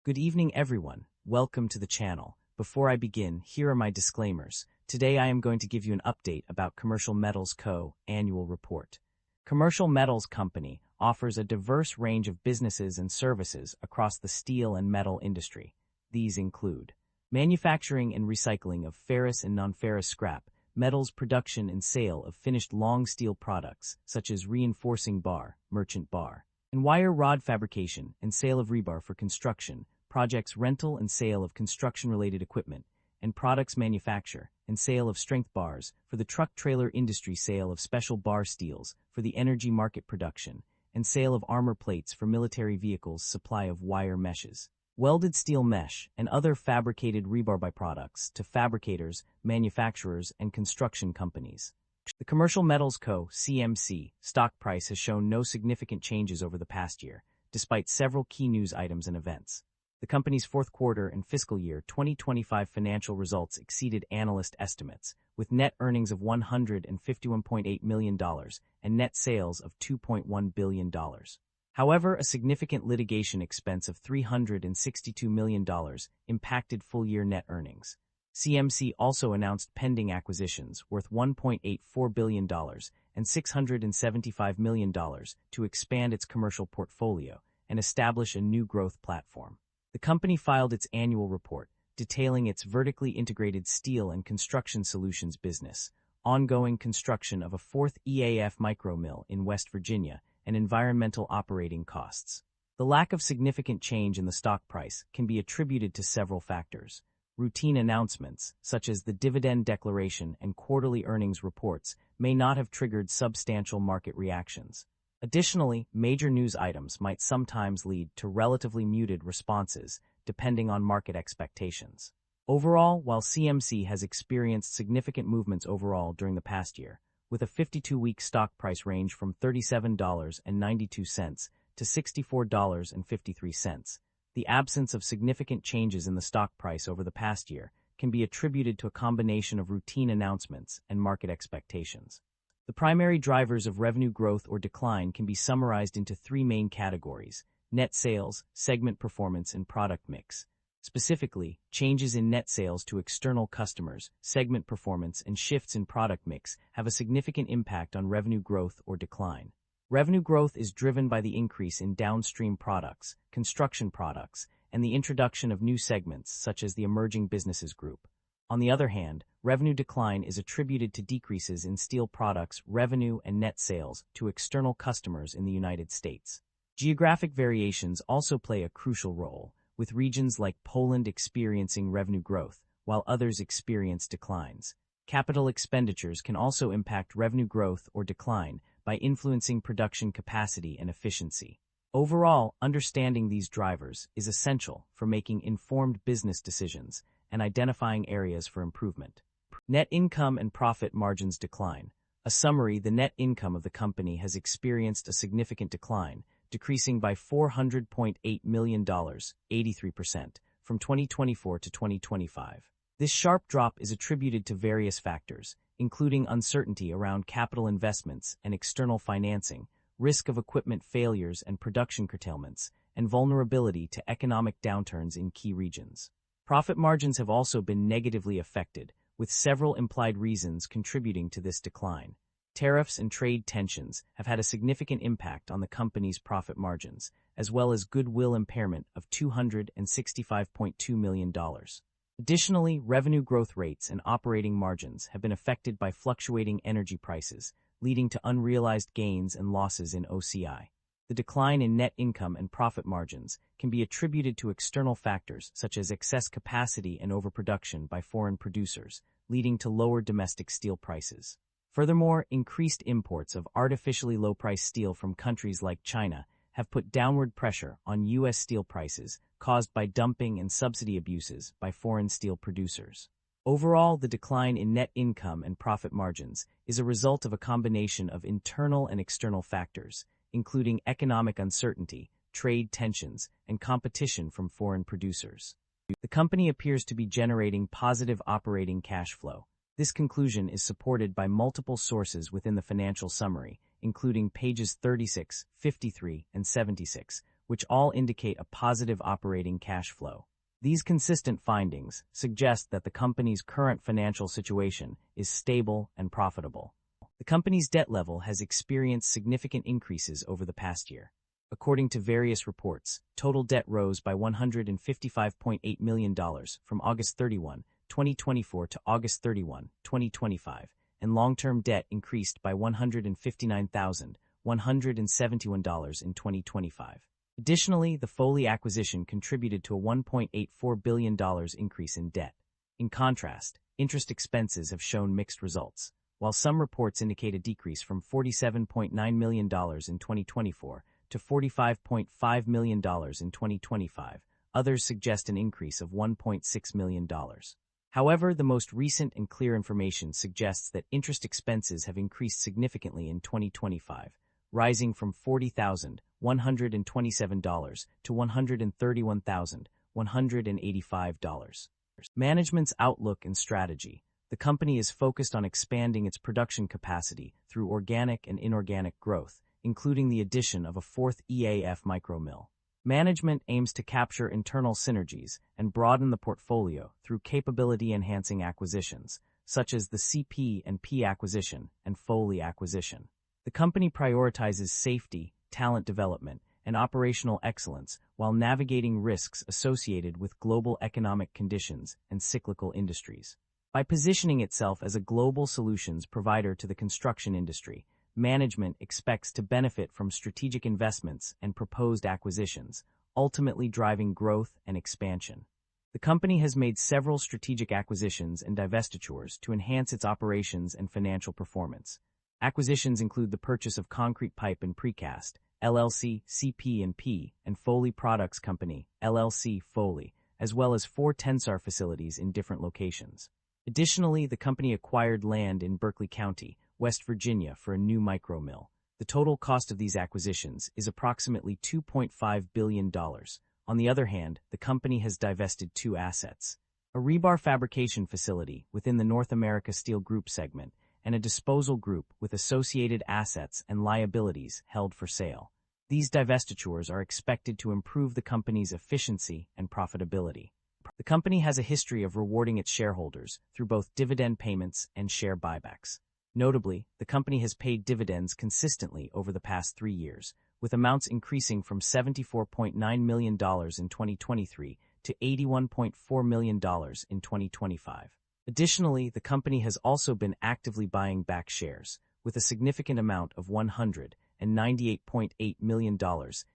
Good evening, everyone. Welcome to the channel. Before I begin, here are my disclaimers. Today I am going to give you an update about Commercial Metals Co. annual report. Commercial Metals Company offers a diverse range of businesses and services across the steel and metal industry. These include manufacturing and recycling of ferrous and non-ferrous scrap, metals production and sale of finished long steel products such as reinforcing bar, merchant bar, and wire rod fabrication and sale of rebar for construction, projects rental and sale of construction-related equipment, and products manufacture and sale of strength bars for the truck trailer industry, sale of special bar steels for the energy market production, and sale of armor plates for military vehicles, supply of wire meshes, welded steel mesh, and other fabricated rebar byproducts to fabricators, manufacturers, and construction companies. The Commercial Metals Co. (CMC) stock price has shown no significant changes over the past year, despite several key news items and events. The company's fourth quarter and fiscal year 2025 financial results exceeded analyst estimates, with net earnings of $151.8 million and net sales of $2.1 billion. However, a significant litigation expense of $362 million impacted full-year net earnings. CMC also announced pending acquisitions worth $1.84 billion and $675 million to expand its commercial portfolio and establish a new growth platform. The company filed its annual report, detailing its vertically integrated steel and construction solutions business, ongoing construction of a fourth EAF micromill in West Virginia, and environmental operating costs. The lack of significant change in the stock price can be attributed to several factors. Routine announcements, such as the dividend declaration and quarterly earnings reports, may not have triggered substantial market reactions. Additionally, major news items might sometimes lead to relatively muted responses, depending on market expectations. Overall, while CMC has experienced significant movements overall during the past year, with a 52-week stock price range from $37.92 to $64.53, the absence of significant changes in the stock price over the past year can be attributed to a combination of routine announcements and market expectations. The primary drivers of revenue growth or decline can be summarized into three main categories: net sales, segment performance, and product mix. Specifically, changes in net sales to external customers, segment performance, and shifts in product mix have a significant impact on revenue growth or decline. Revenue growth is driven by the increase in downstream products, construction products, and the introduction of new segments such as the Emerging Businesses Group. On the other hand, revenue decline is attributed to decreases in steel products revenue and net sales to external customers in the United States. Geographic variations also play a crucial role, with regions like Poland experiencing revenue growth, while others experience declines. Capital expenditures can also impact revenue growth or decline by influencing production capacity and efficiency. Overall, understanding these drivers is essential for making informed business decisions and identifying areas for improvement. Net income and profit margins decline. A summary: the net income of the company has experienced a significant decline, decreasing by $400.8 million, 83%, from 2024 to 2025. This sharp drop is attributed to various factors, including uncertainty around capital investments and external financing, risk of equipment failures and production curtailments, and vulnerability to economic downturns in key regions. Profit margins have also been negatively affected, with several implied reasons contributing to this decline. Tariffs and trade tensions have had a significant impact on the company's profit margins, as well as goodwill impairment of $265.2 million. Additionally, revenue growth rates and operating margins have been affected by fluctuating energy prices, leading to unrealized gains and losses in OCI. The decline in net income and profit margins can be attributed to external factors such as excess capacity and overproduction by foreign producers, leading to lower domestic steel prices. Furthermore, increased imports of artificially low-priced steel from countries like China have put downward pressure on U.S. steel prices caused by dumping and subsidy abuses by foreign steel producers. Overall, the decline in net income and profit margins is a result of a combination of internal and external factors, including economic uncertainty, trade tensions, and competition from foreign producers. The company appears to be generating positive operating cash flow. This conclusion is supported by multiple sources within the financial summary, including pages 36, 53, and 76, which all indicate a positive operating cash flow. These consistent findings suggest that the company's current financial situation is stable and profitable. The company's debt level has experienced significant increases over the past year. According to various reports, total debt rose by $155.8 million from August 31, 2024 to August 31, 2025, and long-term debt increased by $159,171 in 2025. Additionally, the Foley acquisition contributed to a $1.84 billion increase in debt. In contrast, interest expenses have shown mixed results. While some reports indicate a decrease from $47.9 million in 2024 to $45.5 million in 2025, others suggest an increase of $1.6 million. However, the most recent and clear information suggests that interest expenses have increased significantly in 2025, rising from $40,127 to $131,185. Management's outlook and strategy. The company is focused on expanding its production capacity through organic and inorganic growth, including the addition of a fourth EAF micromill. Management aims to capture internal synergies and broaden the portfolio through capability-enhancing acquisitions, such as the CP&P acquisition and Foley acquisition. The company prioritizes safety, talent development, and operational excellence while navigating risks associated with global economic conditions and cyclical industries. By positioning itself as a global solutions provider to the construction industry, management expects to benefit from strategic investments and proposed acquisitions, ultimately driving growth and expansion. The company has made several strategic acquisitions and divestitures to enhance its operations and financial performance. Acquisitions include the purchase of Concrete Pipe and Precast, LLC, CP&P, and Foley Products Company, LLC, Foley, as well as 4 Tensar facilities in different locations. Additionally, the company acquired land in Berkeley County, West Virginia for a new micromill. The total cost of these acquisitions is approximately $2.5 billion. On the other hand, the company has divested 2 assets: a rebar fabrication facility within the North America Steel Group segment and a disposal group with associated assets and liabilities held for sale. These divestitures are expected to improve the company's efficiency and profitability. The company has a history of rewarding its shareholders through both dividend payments and share buybacks. Notably, the company has paid dividends consistently over the past 3 years, with amounts increasing from $74.9 million in 2023 to $81.4 million in 2025. Additionally, the company has also been actively buying back shares, with a significant amount of $198.8 million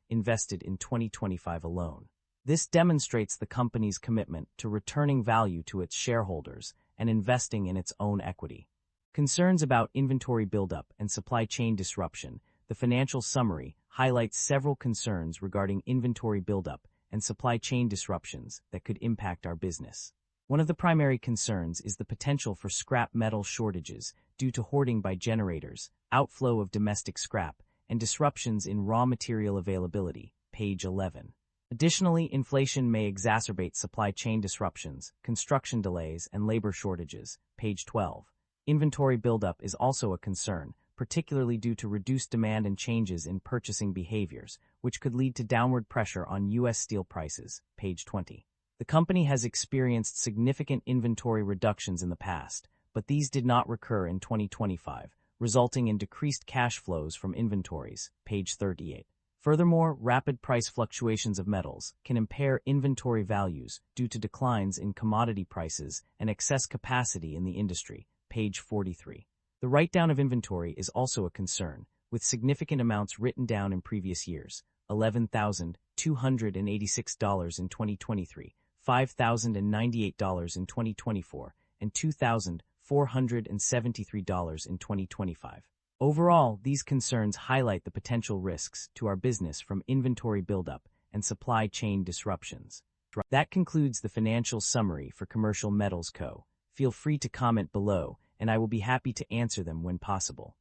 invested in 2025 alone. This demonstrates the company's commitment to returning value to its shareholders and investing in its own equity. Concerns about inventory buildup and supply chain disruption. The financial summary highlights several concerns regarding inventory buildup and supply chain disruptions that could impact our business. One of the primary concerns is the potential for scrap metal shortages due to hoarding by generators, outflow of domestic scrap, and disruptions in raw material availability, page 11. Additionally, inflation may exacerbate supply chain disruptions, construction delays, and labor shortages, page 12. Inventory buildup is also a concern, particularly due to reduced demand and changes in purchasing behaviors, which could lead to downward pressure on U.S. steel prices, page 20. The company has experienced significant inventory reductions in the past, but these did not recur in 2025, resulting in decreased cash flows from inventories, page 38. Furthermore, rapid price fluctuations of metals can impair inventory values due to declines in commodity prices and excess capacity in the industry, page 43. The write-down of inventory is also a concern, with significant amounts written down in previous years: $11,286 in 2023, $5,098 in 2024, and $2,473 in 2025. Overall, these concerns highlight the potential risks to our business from inventory buildup and supply chain disruptions. That concludes the financial summary for Commercial Metals Co. Feel free to comment below, and I will be happy to answer them when possible.